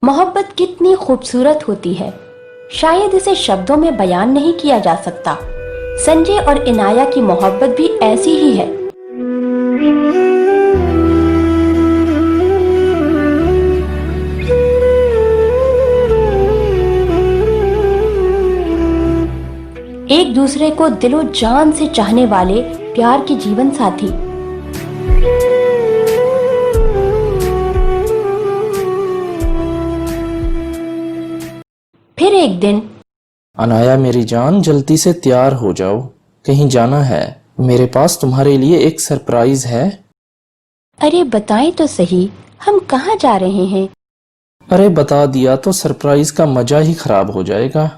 मोहब्बत कितनी खूबसूरत होती है, शायद इसे शब्दों में बयान नहीं किया जा सकता। संजय और इनाया की मोहब्बत भी ऐसी ही है। एक दूसरे को दिलो जान से चाहने वाले प्यार के जीवन साथी। फिर एक दिन, अनाया मेरी जान, जल्दी से तैयार हो जाओ, कहीं जाना है। मेरे पास तुम्हारे लिए एक सरप्राइज है। अरे बताएं तो सही, हम कहाँ जा रहे हैं? अरे बता दिया तो सरप्राइज का मजा ही खराब हो जाएगा।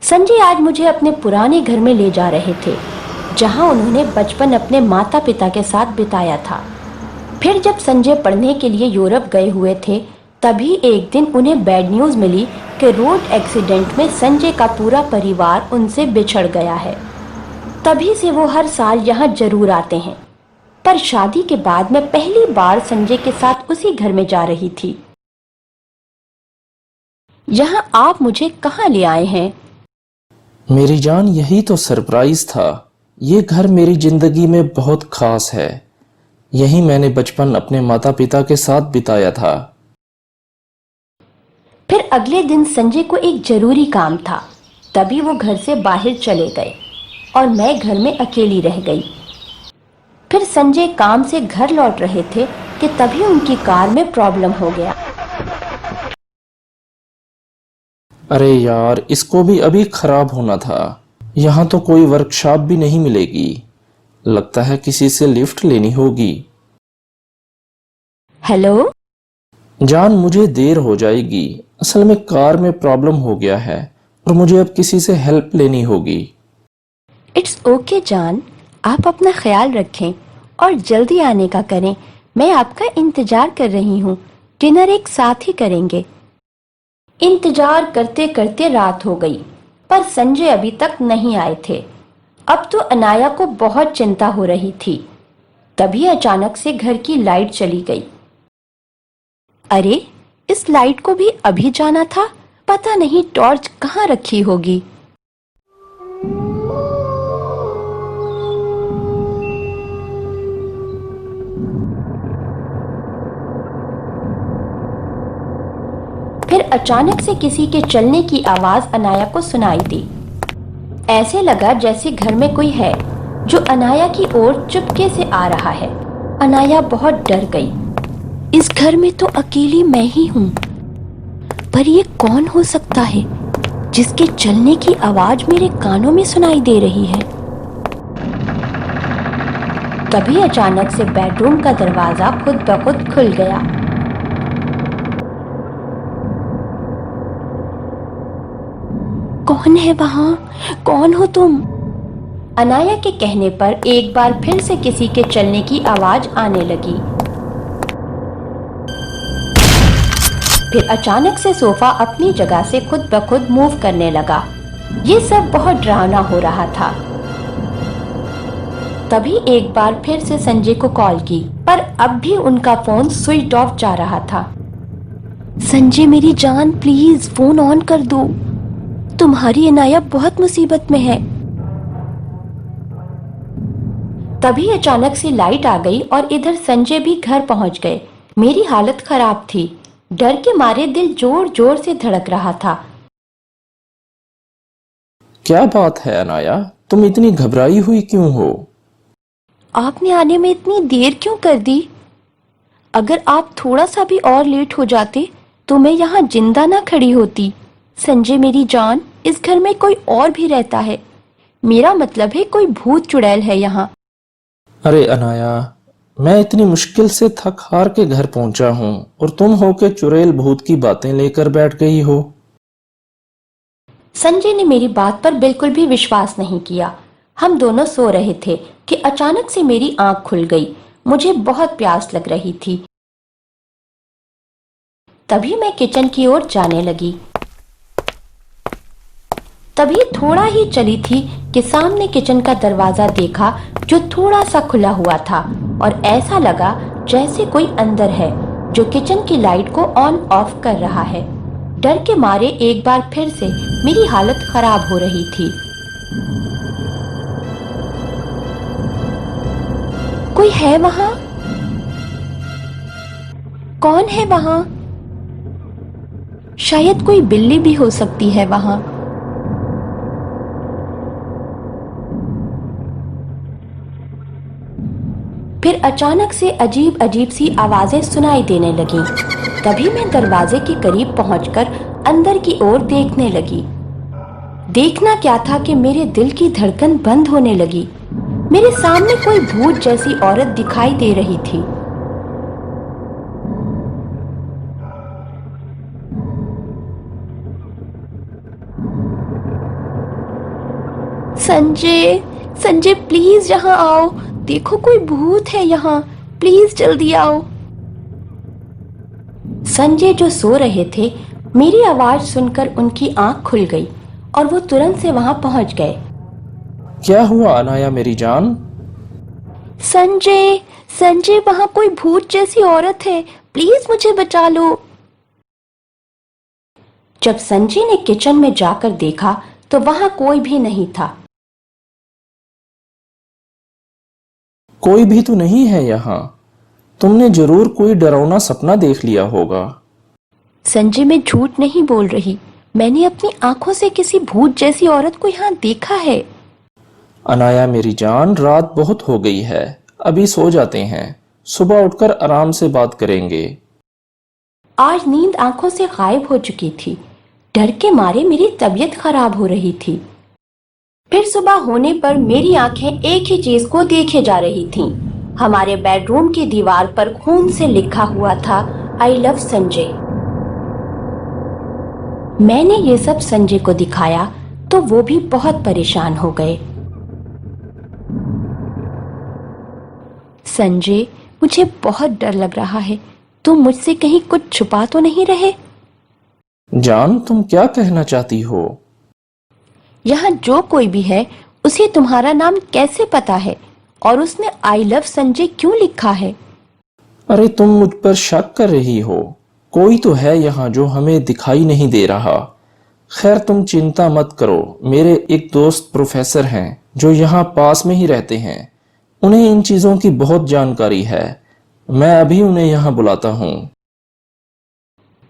संजय आज मुझे अपने पुराने घर में ले जा रहे थे, जहां उन्होंने बचपन अपने माता पिता के साथ बिताया था। फिर जब संजय पढ़ने के लिए यूरोप गए हुए थे, तभी एक दिन उन्हें बैड न्यूज़ मिली कि रोड एक्सीडेंट में संजय का पूरा परिवार उनसे बिछड़ गया है। तभी से वो हर साल यहाँ जरूर आते हैं। पर शादी के बाद मैं पहली बार संजय के साथ उसी घर में जा रही थी। यहाँ आप मुझे कहाँ ले आए हैं? मेरी जान, यही तो सरप्राइज था। ये घर मेरी जिंदगी में बहुत खास है। यही मैंने बचपन अपने माता पिता के साथ बिताया था। फिर अगले दिन संजय को एक जरूरी काम था, तभी वो घर से बाहर चले गए और मैं घर में अकेली रह गई। फिर संजय काम से घर लौट रहे थे कि तभी उनकी कार में प्रॉब्लम हो गया। अरे यार, इसको भी अभी खराब होना था। यहाँ तो कोई वर्कशॉप भी नहीं मिलेगी। लगता है किसी से लिफ्ट लेनी होगी। हेलो जान, मुझे देर हो जाएगी। असल में कार में प्रॉब्लम हो गया है और मुझे अब किसी से हेल्प लेनी होगी। इट्स ओके जान, आप अपना ख्याल रखें और जल्दी आने का करें। मैं आपका इंतजार कर रही हूँ। डिनर एक साथ ही करेंगे। इंतजार करते करते रात हो गई, पर संजय अभी तक नहीं आए थे। अब तो अनाया को बहुत चिंता हो रही थी। तभी अचानक से घर की लाइट चली गई। अरे, इस लाइट को भी अभी जाना था। पता नहीं टॉर्च कहाँ रखी होगी। फिर अचानक से किसी के चलने की आवाज अनाया को सुनाई दी। ऐसे लगा जैसे घर में कोई है जो अनाया की ओर चुपके से आ रहा है। अनाया बहुत डर गई। इस घर में तो अकेली मैं ही हूँ, पर ये कौन हो सकता है जिसके चलने की आवाज मेरे कानों में सुनाई दे रही है? तभी अचानक से बेडरूम का दरवाजा खुद ब खुद खुल गया। कौन है वहां? कौन हो तुम? अनाया के कहने पर एक बार फिर से किसी के चलने की आवाज आने लगी। फिर अचानक से सोफा अपनी जगह से खुद ब खुद मूव करने लगा। ये सब बहुत डरावना हो रहा था। तभी एक बार फिर से संजय को कॉल की, पर अब भी उनका फोन स्विच ऑफ जा रहा था। संजय मेरी जान, प्लीज फोन ऑन कर दो। तुम्हारी अनाया बहुत मुसीबत में है। तभी अचानक से लाइट आ गई और इधर संजय भी घर पहुंच गए। मेरी हालत खराब थी। डर के मारे दिल जोर जोर से धड़क रहा था। क्या बात है अनाया, तुम इतनी घबराई हुई क्यों हो? आपने आने में इतनी देर क्यों कर दी? अगर आप थोड़ा सा भी और लेट हो जाते तो मैं यहाँ जिंदा ना खड़ी होती। संजय मेरी जान, इस घर में कोई और भी रहता है। मेरा मतलब है कोई भूत चुड़ैल है यहाँ। अरे अनाया, मैं इतनी मुश्किल से थक हार के घर पहुंचा हूँ और तुम हो के चुड़ैल भूत की बातें लेकर बैठ गई हो। संजय ने मेरी बात पर बिल्कुल भी विश्वास नहीं किया। हम दोनों सो रहे थे कि अचानक से मेरी आंख खुल गई। मुझे बहुत प्यास लग रही थी। तभी मैं किचन की ओर जाने लगी। तभी थोड़ा ही चली थी कि सामने किचन का दरवाजा देखा जो थोड़ा सा खुला हुआ था और ऐसा लगा जैसे कोई अंदर है। जो किचन की लाइट को ऑन ऑफ कर रहा है। डर के मारे एक बार फिर से मेरी हालत खराब हो रही थी। कोई है वहां? कौन है वहां? शायद कोई बिल्ली भी हो सकती है वहां। फिर अचानक से अजीब अजीब सी आवाजें सुनाई देने लगीं। तभी मैं दरवाजे के करीब पहुंचकर अंदर की ओर देखने लगी। देखना क्या था कि मेरे दिल की धड़कन बंद होने लगी। मेरे सामने कोई भूत जैसी औरत दिखाई दे रही थी। संजय, संजय प्लीज यहाँ आओ। देखो कोई भूत है यहाँ, प्लीज जल्दी आओ। संजय जो सो रहे थे, मेरी आवाज सुनकर उनकी आंख खुल गई और वो तुरंत से वहां पहुंच गए। क्या हुआ अनाया मेरी जान? संजय, संजय वहां कोई भूत जैसी औरत है, प्लीज मुझे बचा लो। जब संजय ने किचन में जाकर देखा तो वहां कोई भी नहीं था। कोई भी तो नहीं है यहाँ। तुमने जरूर कोई डरावना सपना देख लिया होगा। संजय मैं झूठ नहीं बोल रही, मैंने अपनी आंखों से किसी भूत जैसी औरत को यहाँ देखा है। अनाया मेरी जान, रात बहुत हो गई है, अभी सो जाते हैं, सुबह उठकर आराम से बात करेंगे। आज नींद आंखों से गायब हो चुकी थी। डर के मारे मेरी तबीयत खराब हो रही थी। फिर सुबह होने पर मेरी आंखें एक ही चीज को देखे जा रही थीं। हमारे बेडरूम की दीवार पर खून से लिखा हुआ था, आई लव संजय। मैंने ये सब संजय को दिखाया तो वो भी बहुत परेशान हो गए। संजय, मुझे बहुत डर लग रहा है, तुम मुझसे कहीं कुछ छुपा तो नहीं रहे? जान, तुम क्या कहना चाहती हो? यहाँ जो कोई भी है उसे तुम्हारा नाम कैसे पता है और उसने आई लव संजय क्यों लिखा है? अरे तुम मुझ पर शक कर रही हो। कोई तो है यहाँ जो हमें दिखाई नहीं दे रहा। खैर तुम चिंता मत करो, मेरे एक दोस्त प्रोफेसर हैं जो यहाँ पास में ही रहते हैं। उन्हें इन चीजों की बहुत जानकारी है। मैं अभी उन्हें यहाँ बुलाता हूँ।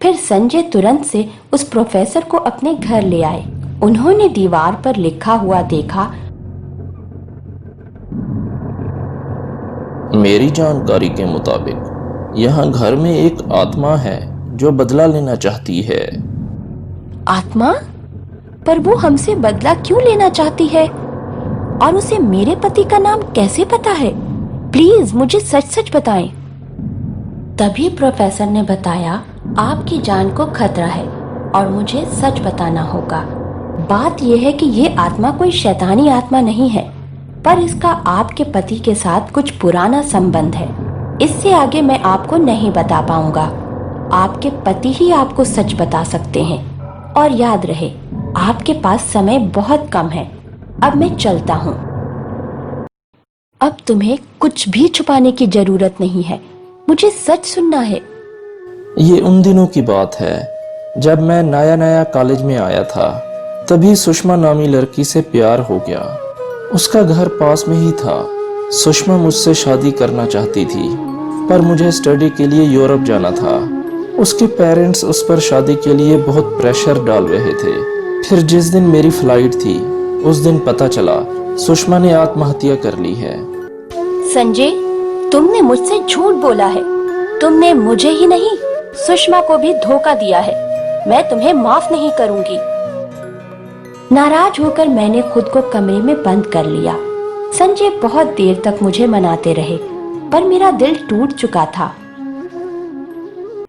फिर संजय तुरंत से उस प्रोफेसर को अपने घर ले आए। उन्होंने दीवार पर लिखा हुआ देखा, मेरी जानकारी के मुताबिक यहाँ घर में एक आत्मा है जो बदला लेना चाहती है। आत्मा? पर वो हमसे बदला क्यों लेना चाहती है? और उसे मेरे पति का नाम कैसे पता है? प्लीज मुझे सच सच बताएं। तभी प्रोफेसर ने बताया, आपकी जान को खतरा है और मुझे सच बताना होगा। बात यह है कि ये आत्मा कोई शैतानी आत्मा नहीं है, पर इसका आपके पति के साथ कुछ पुराना संबंध है। इससे आगे मैं आपको नहीं बता पाऊंगा। आपके पति ही आपको सच बता सकते हैं। और याद रहे, आपके पास समय बहुत कम है। अब मैं चलता हूँ। अब तुम्हें कुछ भी छुपाने की जरूरत नहीं है, मुझे सच सुनना है। ये उन दिनों की बात है जब मैं नया नया कॉलेज में आया था। तभी सुषमा नामी लड़की से प्यार हो गया। उसका घर पास में ही था। सुषमा मुझसे शादी करना चाहती थी, पर मुझे स्टडी के लिए यूरोप जाना था। उसके पेरेंट्स उस पर शादी के लिए बहुत प्रेशर डाल रहे थे। फिर जिस दिन मेरी फ्लाइट थी, उस दिन पता चला सुषमा ने आत्महत्या कर ली है। संजय, तुमने मुझसे झूठ बोला है। तुमने मुझे ही नहीं, सुषमा को भी धोखा दिया है। मैं तुम्हें माफ नहीं करूंगी। नाराज होकर मैंने खुद को कमरे में बंद कर लिया। संजय बहुत देर तक मुझे मनाते रहे, पर मेरा दिल टूट चुका था।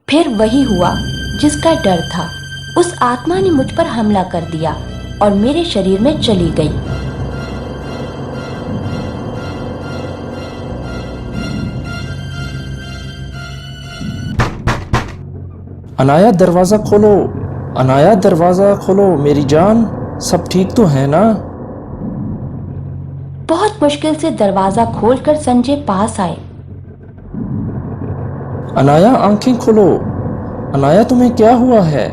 फिर वही हुआ जिसका डर था। उस आत्मा ने मुझ पर हमला कर दिया और मेरे शरीर में चली गई। अनाया दरवाजा खोलो, अनाया दरवाजा खोलो मेरी जान, सब ठीक तो है ना? बहुत मुश्किल से दरवाजा खोलकर संजय पास आए। अनाया, आंखें खोलो। अनाया, तुम्हें क्या हुआ है?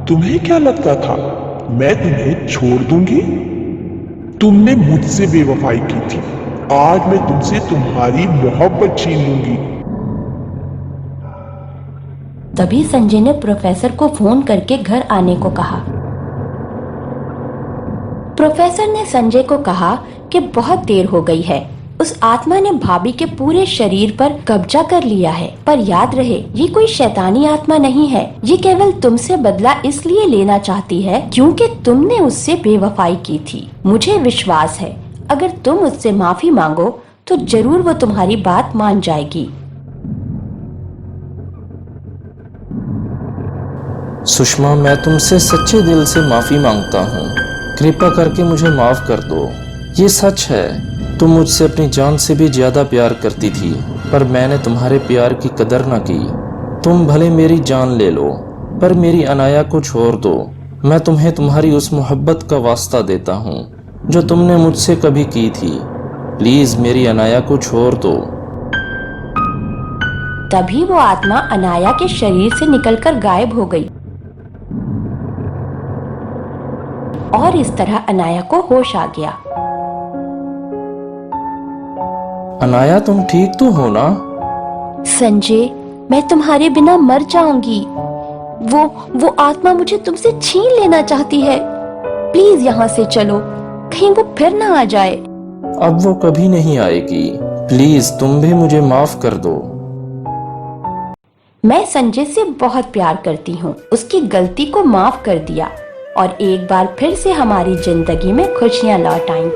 तुम्हें क्या लगता था मैं तुम्हें छोड़ दूंगी? तुमने मुझसे बेवफाई की थी। आज मैं तुमसे तुम्हारी मोहब्बत छीन लूंगी। तभी संजय ने प्रोफेसर को फोन करके घर आने को कहा। प्रोफेसर ने संजय को कहा कि बहुत देर हो गई है, उस आत्मा ने भाभी के पूरे शरीर पर कब्जा कर लिया है। पर याद रहे, ये कोई शैतानी आत्मा नहीं है। ये केवल तुमसे बदला इसलिए लेना चाहती है क्योंकि तुमने उससे बेवफाई की थी। मुझे विश्वास है अगर तुम उससे माफी मांगो तो जरूर वो तुम्हारी बात मान जाएगी। सुषमा, मैं तुमसे सच्चे दिल से माफी मांगता हूँ। कृपा करके मुझे माफ कर दो। ये सच है, तुम मुझसे अपनी जान से भी ज्यादा प्यार करती थी, पर मैंने तुम्हारे प्यार की कदर न की। तुम भले मेरी जान ले लो, पर मेरी अनाया को छोड़ दो। मैं तुम्हें तुम्हारी उस मोहब्बत का वास्ता देता हूँ जो तुमने मुझसे कभी की थी। प्लीज मेरी अनाया को छोड़ दो। तभी वो आत्मा अनाया के शरीर से निकलकर गायब हो गई और इस तरह अनाया को होश आ गया। अनाया, तुम ठीक तो हो ना? संजय, मैं तुम्हारे बिना मर जाऊंगी। वो आत्मा मुझे तुमसे छीन लेना चाहती है। प्लीज यहाँ से चलो, कहीं वो फिर ना आ जाए। अब वो कभी नहीं आएगी। प्लीज तुम भी मुझे माफ कर दो। मैं संजय से बहुत प्यार करती हूँ। उसकी गलती को माफ कर दिया और एक बार फिर से हमारी जिंदगी में खुशियाँ लौट आईं।